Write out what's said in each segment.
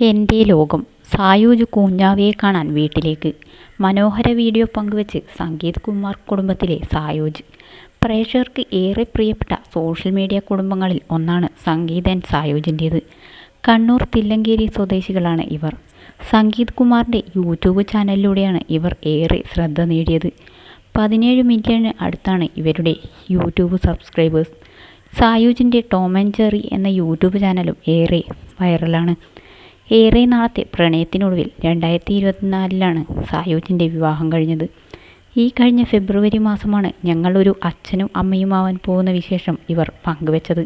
എൻ്റെ ലോകം. സായൂജ് കുഞ്ഞാവയെ കാണാൻ വീട്ടിലേക്ക്. മനോഹര വീഡിയോ പങ്കുവച്ച് സംഗീത് കുമാർ കുടുംബത്തിലെ സായൂജ്. പ്രേക്ഷകർക്ക് ഏറെ പ്രിയപ്പെട്ട സോഷ്യൽ മീഡിയ കുടുംബങ്ങളിൽ ഒന്നാണ് സംഗീത് ആൻഡ് സായൂജിൻ്റേത്. കണ്ണൂർ തില്ലങ്കേരി സ്വദേശികളാണ് ഇവർ. സംഗീത് കുമാറിൻ്റെ യൂട്യൂബ് ചാനലിലൂടെയാണ് ഇവർ ഏറെ ശ്രദ്ധ നേടിയത്. 17 മില്യണിന് അടുത്താണ് ഇവരുടെ യൂട്യൂബ് സബ്സ്ക്രൈബേഴ്സ്. സായൂജിൻ്റെ ടോം ആൻഡ് ജെറി എന്ന യൂട്യൂബ് ചാനലും ഏറെ വൈറലാണ്. ഏറെ നാളത്തെ പ്രണയത്തിനൊടുവിൽ 2024 സായൂജിൻ്റെ വിവാഹം കഴിഞ്ഞത്. ഈ കഴിഞ്ഞ ഫെബ്രുവരി മാസമാണ് ഞങ്ങളൊരു അച്ഛനും അമ്മയുമാവാൻ പോകുന്ന വിശേഷം ഇവർ പങ്കുവച്ചത്.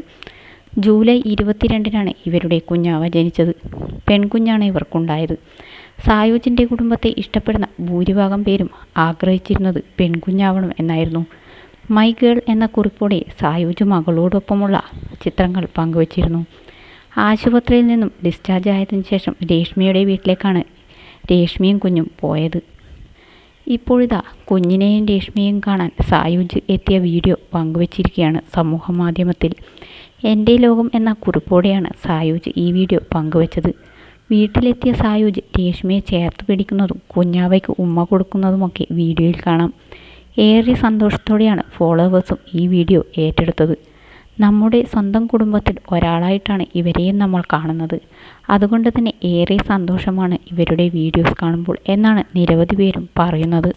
ജൂലൈ 22 ഇവരുടെ കുഞ്ഞാവ ജനിച്ചത്. പെൺകുഞ്ഞാണ് ഇവർക്കുണ്ടായത്. സായൂജിൻ്റെ കുടുംബത്തെ ഇഷ്ടപ്പെടുന്ന ഭൂരിഭാഗം പേരും ആഗ്രഹിച്ചിരുന്നത് പെൺകുഞ്ഞാവണം എന്നായിരുന്നു. മൈ ഗേൾ എന്ന കുറിപ്പോടെ സായൂജ് മകളോടൊപ്പമുള്ള ചിത്രങ്ങൾ പങ്കുവച്ചിരുന്നു. ആശുപത്രിയിൽ നിന്നും ഡിസ്ചാർജ് ആയതിനു ശേഷം രേഷ്മയുടെ വീട്ടിലേക്കാണ് രേഷ്മയും കുഞ്ഞും പോയത്. ഇപ്പോഴിതാ കുഞ്ഞിനെയും രേഷ്മയെയും കാണാൻ സായൂജ് എത്തിയ വീഡിയോ പങ്കുവച്ചിരിക്കുകയാണ് സമൂഹ മാധ്യമത്തിൽ. എൻ്റെ ലോകം എന്ന കുറിപ്പോടെയാണ് സായൂജ് ഈ വീഡിയോ പങ്കുവച്ചത്. വീട്ടിലെത്തിയ സായൂജ് രേഷ്മയെ ചേർത്ത് പിടിക്കുന്നതും കുഞ്ഞാവയ്ക്ക് ഉമ്മ കൊടുക്കുന്നതുമൊക്കെ വീഡിയോയിൽ കാണാം. ഏറെ സന്തോഷത്തോടെയാണ് ഫോളോവേഴ്സും ഈ വീഡിയോ ഏറ്റെടുത്തത്. നമ്മുടെ സ്വന്തം കുടുംബത്തിൽ ഒരാളായിട്ടാണ് ഇവരെയും നമ്മൾ കാണുന്നത്. അതുകൊണ്ട് തന്നെ ഏറെ സന്തോഷമാണ് ഇവരുടെ വീഡിയോസ് കാണുമ്പോൾ എന്നാണ് നിരവധി പേരും പറയുന്നത്.